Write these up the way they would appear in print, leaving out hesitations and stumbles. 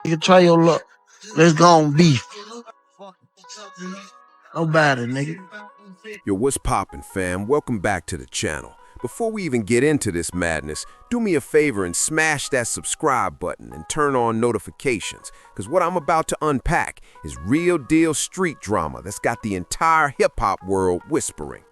You can try your luck. Let's go on beef. Nobody, nigga. Yo, what's poppin', fam? Welcome back to the channel. Before we even get into this madness, do me a favor and smash that subscribe button and turn on notifications, because what I'm about to unpack is real deal street drama that's got the entire hip-hop world whispering.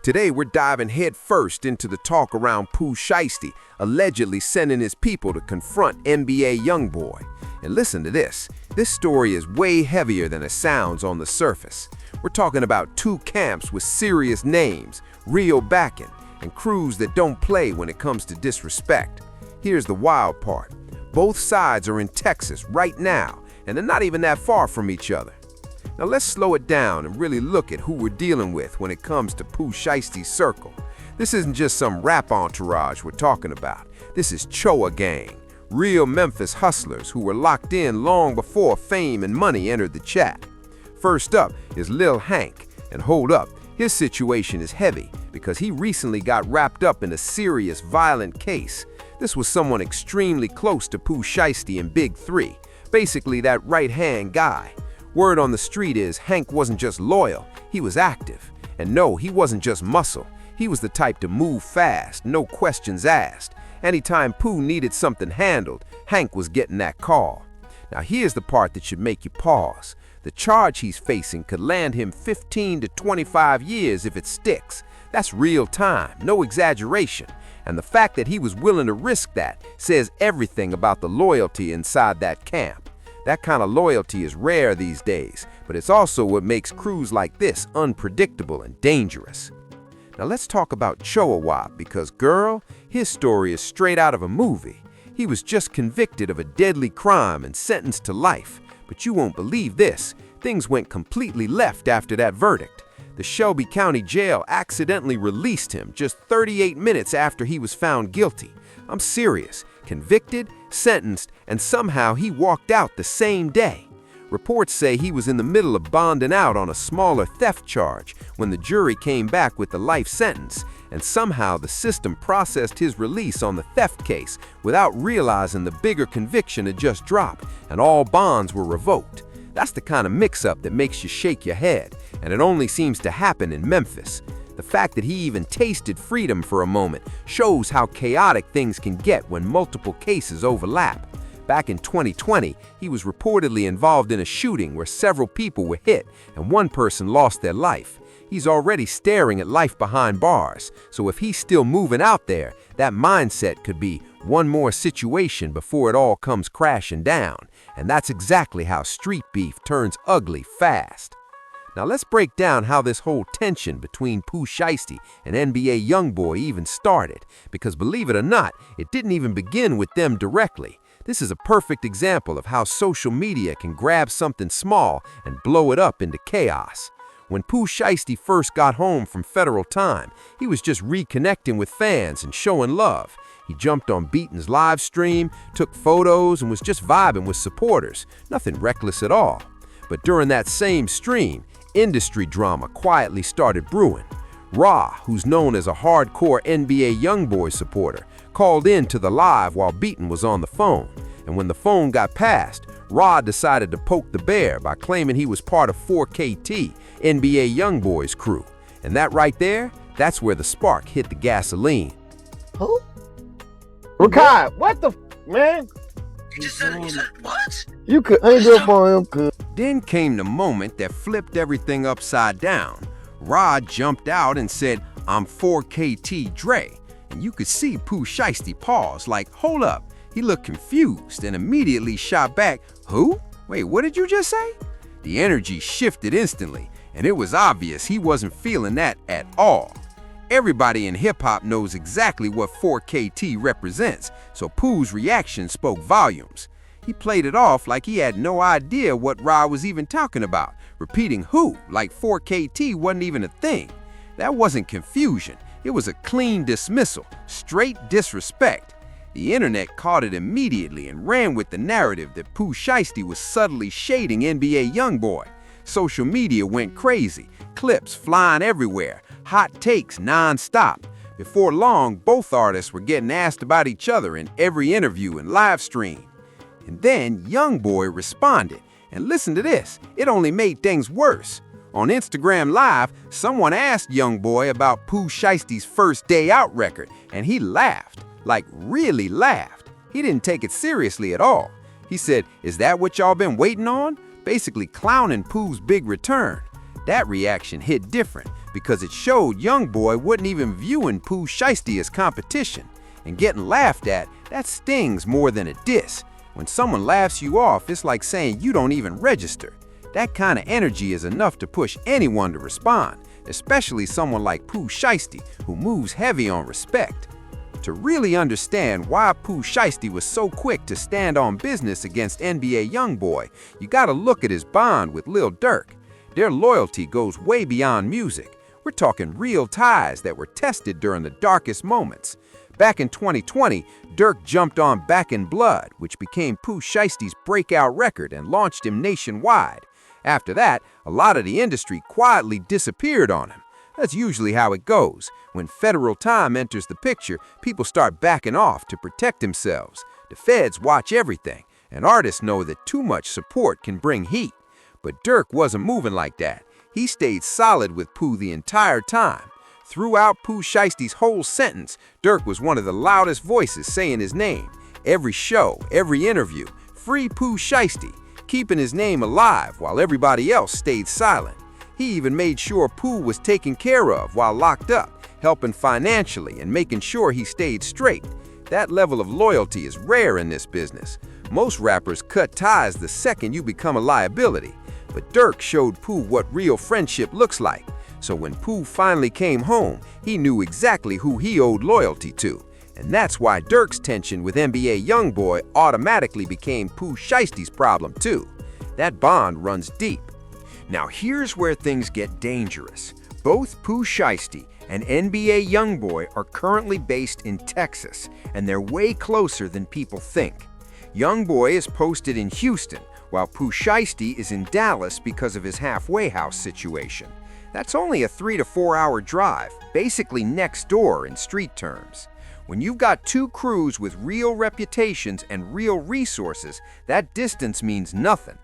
Today, we're diving head first into the talk around Pooh Shiesty allegedly sending his people to confront NBA YoungBoy. And listen to this. This story is way heavier than it sounds on the surface. We're talking about two camps with serious names, real backing, and crews that don't play when it comes to disrespect. Here's the wild part. Both sides are in Texas right now, and they're not even that far from each other. Now let's slow it down and really look at who we're dealing with when it comes to Pooh Shiesty's circle. This isn't just some rap entourage we're talking about. This is Choa Gang, real Memphis hustlers who were locked in long before fame and money entered the chat. First up is Lil Hank, and hold up, his situation is heavy because he recently got wrapped up in a serious violent case. This was someone extremely close to Pooh Shiesty and Big 3, basically that right-hand guy. Word on the street is Hank wasn't just loyal, he was active. And no, he wasn't just muscle. He was the type to move fast, no questions asked. Anytime Pooh needed something handled, Hank was getting that call. Now here's the part that should make you pause. The charge he's facing could land him 15 to 25 years if it sticks. That's real time, no exaggeration. And the fact that he was willing to risk that says everything about the loyalty inside that camp. That kind of loyalty is rare these days, but it's also what makes crews like this unpredictable and dangerous. Now let's talk about Choa, because girl, his story is straight out of a movie. He was just convicted of a deadly crime and sentenced to life. But you won't believe this. Things went completely left after that verdict. The Shelby County Jail accidentally released him just 38 minutes after he was found guilty. I'm serious. Convicted, sentenced, and somehow he walked out the same day. Reports say he was in the middle of bonding out on a smaller theft charge when the jury came back with the life sentence, and somehow the system processed his release on the theft case without realizing the bigger conviction had just dropped, and all bonds were revoked. That's the kind of mix-up that makes you shake your head, and it only seems to happen in Memphis. The fact that he even tasted freedom for a moment shows how chaotic things can get when multiple cases overlap. Back in 2020, he was reportedly involved in a shooting where several people were hit and one person lost their life. He's already staring at life behind bars, so if he's still moving out there, that mindset could be one more situation before it all comes crashing down. And that's exactly how street beef turns ugly fast. Now let's break down how this whole tension between Pooh Shiesty and NBA YoungBoy even started, because believe it or not, it didn't even begin with them directly. This is a perfect example of how social media can grab something small and blow it up into chaos. When Pooh Shiesty first got home from federal time, he was just reconnecting with fans and showing love. He jumped on Beaton's live stream, took photos, and was just vibing with supporters. Nothing reckless at all. But during that same stream, industry drama quietly started brewing. Ra, who's known as a hardcore NBA YoungBoy supporter, called in to the live while Beaton was on the phone. And when the phone got passed, Ra decided to poke the bear by claiming he was part of 4KT, NBA YoungBoy's crew. And that right there, that's where the spark hit the gasoline. Who? Rakai, what the man? You said what? You could ain't good for him, could. Then came the moment that flipped everything upside down. Rod jumped out and said, "I'm 4KT Dre." And you could see Pooh Shiesty pause like, hold up. He looked confused and immediately shot back, "Who? Wait, what did you just say?" The energy shifted instantly, and it was obvious he wasn't feeling that at all. Everybody in hip-hop knows exactly what 4KT represents, so Pooh's reaction spoke volumes. He played it off like he had no idea what Ra was even talking about, repeating who, like 4KT wasn't even a thing. That wasn't confusion, it was a clean dismissal, straight disrespect. The internet caught it immediately and ran with the narrative that Pooh Shiesty was subtly shading NBA YoungBoy. Social media went crazy, clips flying everywhere, hot takes non-stop. Before long, both artists were getting asked about each other in every interview and live stream. And then YoungBoy responded. And listen to this, it only made things worse. On Instagram Live, someone asked YoungBoy about Pooh Shiesty's first day out record, and he laughed, like really laughed. He didn't take it seriously at all. He said, "Is that what y'all been waiting on?" Basically clowning Pooh's big return. That reaction hit different because it showed YoungBoy wasn't even viewing Pooh Shiesty as competition. And getting laughed at, that stings more than a diss. When someone laughs you off, it's like saying you don't even register. That kind of energy is enough to push anyone to respond, especially someone like Pooh Shiesty, who moves heavy on respect. To really understand why Pooh Shiesty was so quick to stand on business against NBA YoungBoy, you gotta look at his bond with Lil Durk. Their loyalty goes way beyond music. We're talking real ties that were tested during the darkest moments. Back in 2020, Durk jumped on Back in Blood, which became Pooh Shiesty's breakout record and launched him nationwide. After that, a lot of the industry quietly disappeared on him. That's usually how it goes. When federal time enters the picture, people start backing off to protect themselves. The feds watch everything, and artists know that too much support can bring heat. But Durk wasn't moving like that. He stayed solid with Pooh the entire time. Throughout Pooh Shiesty's whole sentence, Durk was one of the loudest voices saying his name. Every show, every interview, free Pooh Shiesty, keeping his name alive while everybody else stayed silent. He even made sure Pooh was taken care of while locked up, helping financially and making sure he stayed straight. That level of loyalty is rare in this business. Most rappers cut ties the second you become a liability. But Durk showed Pooh what real friendship looks like. So when Pooh finally came home, he knew exactly who he owed loyalty to. And that's why Durk's tension with NBA YoungBoy automatically became Pooh Shiesty's problem too. That bond runs deep. Now here's where things get dangerous. Both Pooh Shiesty and NBA YoungBoy are currently based in Texas, and they're way closer than people think. YoungBoy is posted in Houston, while Pooh Shiesty is in Dallas because of his halfway house situation. That's only a 3 to 4 hour drive, basically next door in street terms. When you've got two crews with real reputations and real resources, that distance means nothing.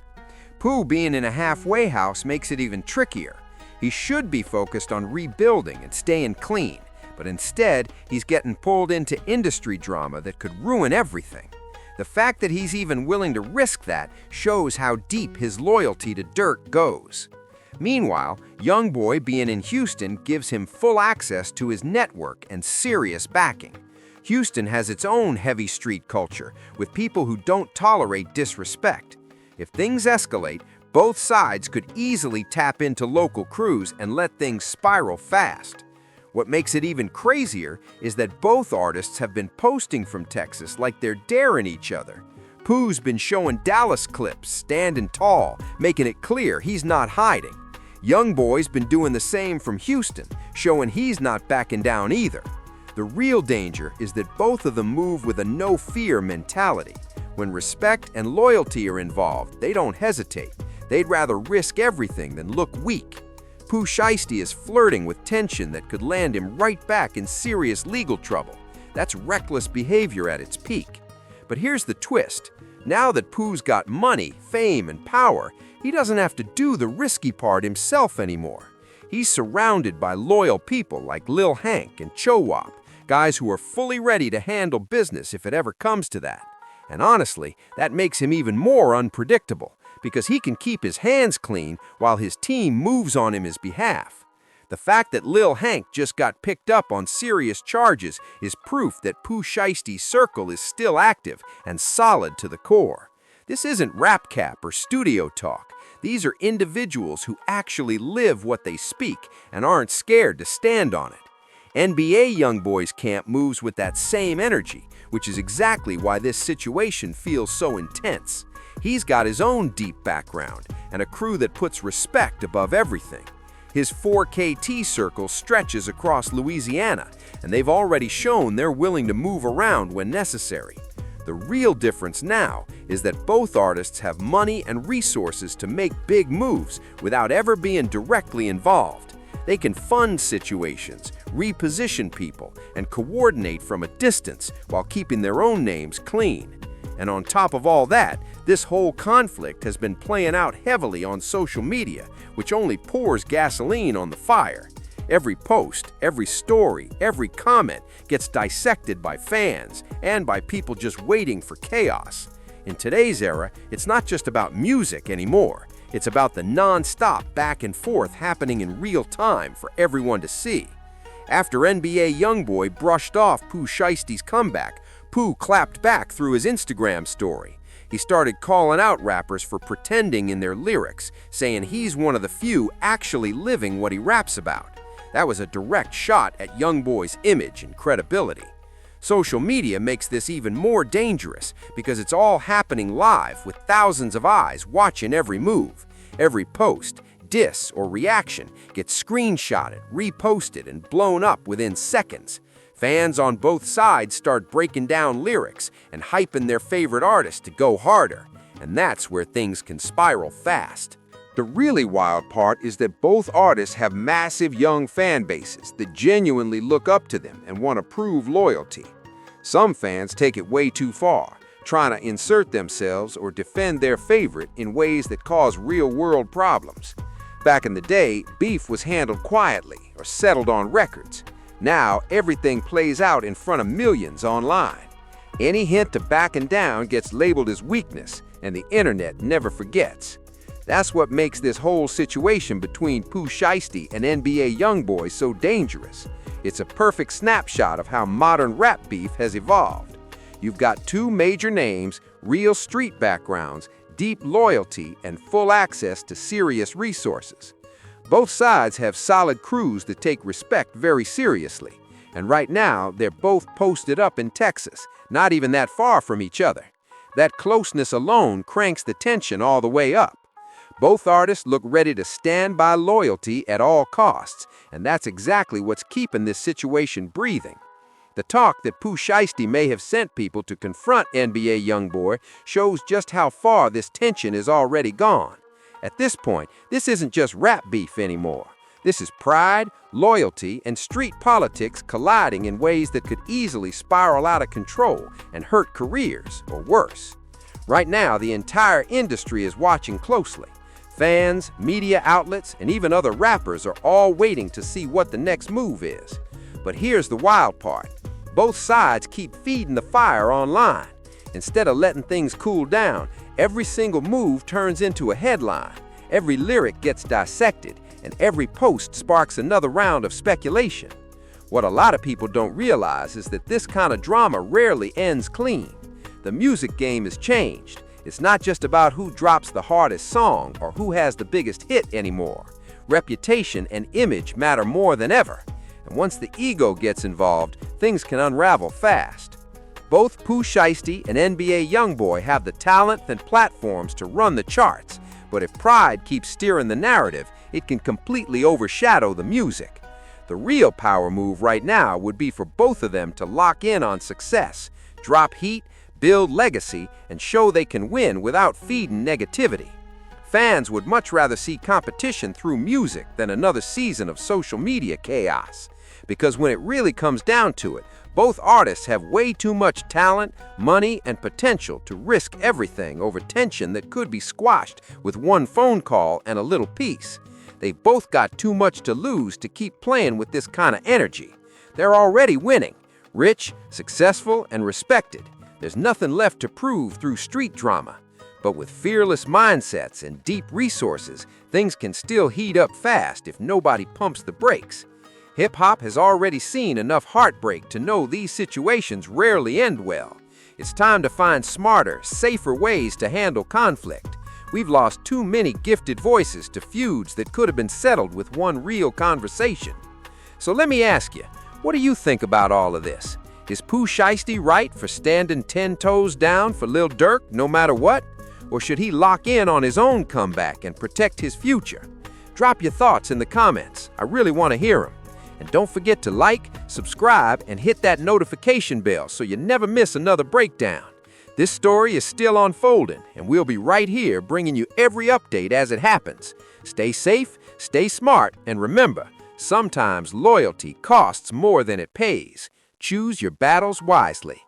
Pooh being in a halfway house makes it even trickier. He should be focused on rebuilding and staying clean, but instead, he's getting pulled into industry drama that could ruin everything. The fact that he's even willing to risk that shows how deep his loyalty to Durk goes. Meanwhile, YoungBoy being in Houston gives him full access to his network and serious backing. Houston has its own heavy street culture, with people who don't tolerate disrespect. If things escalate, both sides could easily tap into local crews and let things spiral fast. What makes it even crazier is that both artists have been posting from Texas like they're daring each other. Pooh's been showing Dallas clips, standing tall, making it clear he's not hiding. YoungBoy's been doing the same from Houston, showing he's not backing down either. The real danger is that both of them move with a no-fear mentality. When respect and loyalty are involved, they don't hesitate. They'd rather risk everything than look weak. Pooh Shiesty is flirting with tension that could land him right back in serious legal trouble. That's reckless behavior at its peak. But here's the twist. Now that Pooh's got money, fame, and power, he doesn't have to do the risky part himself anymore. He's surrounded by loyal people like Lil Hank and Chowop, guys who are fully ready to handle business if it ever comes to that. And honestly, that makes him even more unpredictable, because he can keep his hands clean while his team moves on his behalf. The fact that Lil Hank just got picked up on serious charges is proof that Pooh Shiesty's circle is still active and solid to the core. This isn't rap cap or studio talk. These are individuals who actually live what they speak and aren't scared to stand on it. NBA YoungBoy's camp moves with that same energy, which is exactly why this situation feels so intense. He's got his own deep background and a crew that puts respect above everything. His 4KT circle stretches across Louisiana, and they've already shown they're willing to move around when necessary. The real difference now is that both artists have money and resources to make big moves without ever being directly involved. They can fund situations, reposition people, and coordinate from a distance while keeping their own names clean. And on top of all that, this whole conflict has been playing out heavily on social media, which only pours gasoline on the fire. Every post, every story, every comment gets dissected by fans and by people just waiting for chaos. In today's era, it's not just about music anymore. It's about the non-stop back and forth happening in real time for everyone to see. After NBA YoungBoy brushed off Pooh Shiesty's comeback, Pooh clapped back through his Instagram story. He started calling out rappers for pretending in their lyrics, saying he's one of the few actually living what he raps about. That was a direct shot at YoungBoy's image and credibility. Social media makes this even more dangerous because it's all happening live with thousands of eyes watching every move. Every post, diss, or reaction gets screenshotted, reposted, and blown up within seconds. Fans on both sides start breaking down lyrics and hyping their favorite artist to go harder, and that's where things can spiral fast. The really wild part is that both artists have massive young fan bases that genuinely look up to them and want to prove loyalty. Some fans take it way too far, trying to insert themselves or defend their favorite in ways that cause real-world problems. Back in the day, beef was handled quietly or settled on records. Now, everything plays out in front of millions online. Any hint to backing down gets labeled as weakness, and the internet never forgets. That's what makes this whole situation between Pooh Shiesty and NBA YoungBoy so dangerous. It's a perfect snapshot of how modern rap beef has evolved. You've got two major names, real street backgrounds, deep loyalty, and full access to serious resources. Both sides have solid crews that take respect very seriously, and right now they're both posted up in Texas, not even that far from each other. That closeness alone cranks the tension all the way up. Both artists look ready to stand by loyalty at all costs, and that's exactly what's keeping this situation breathing. The talk that Pooh Shiesty may have sent people to confront NBA YoungBoy shows just how far this tension is already gone. At this point, this isn't just rap beef anymore. This is pride, loyalty, and street politics colliding in ways that could easily spiral out of control and hurt careers, or worse. Right now, the entire industry is watching closely. Fans, media outlets, and even other rappers are all waiting to see what the next move is. But here's the wild part. Both sides keep feeding the fire online. Instead of letting things cool down, every single move turns into a headline. Every lyric gets dissected, and every post sparks another round of speculation. What a lot of people don't realize is that this kind of drama rarely ends clean. The music game has changed. It's not just about who drops the hardest song or who has the biggest hit anymore. Reputation and image matter more than ever. And once the ego gets involved, things can unravel fast. Both Pooh Shiesty and NBA YoungBoy have the talent and platforms to run the charts, but if pride keeps steering the narrative, it can completely overshadow the music. The real power move right now would be for both of them to lock in on success, drop heat, build legacy, and show they can win without feeding negativity. Fans would much rather see competition through music than another season of social media chaos. Because when it really comes down to it, both artists have way too much talent, money, and potential to risk everything over tension that could be squashed with one phone call and a little peace. They both got too much to lose to keep playing with this kind of energy. They're already winning, rich, successful, and respected. There's nothing left to prove through street drama. But with fearless mindsets and deep resources, things can still heat up fast if nobody pumps the brakes. Hip-hop has already seen enough heartbreak to know these situations rarely end well. It's time to find smarter, safer ways to handle conflict. We've lost too many gifted voices to feuds that could have been settled with one real conversation. So let me ask you, what do you think about all of this? Is Pooh Shiesty right for standing 10 toes down for Lil Durk no matter what? Or should he lock in on his own comeback and protect his future? Drop your thoughts in the comments. I really want to hear them. And don't forget to like, subscribe, and hit that notification bell so you never miss another breakdown. This story is still unfolding, and we'll be right here bringing you every update as it happens. Stay safe, stay smart, and remember, sometimes loyalty costs more than it pays. Choose your battles wisely.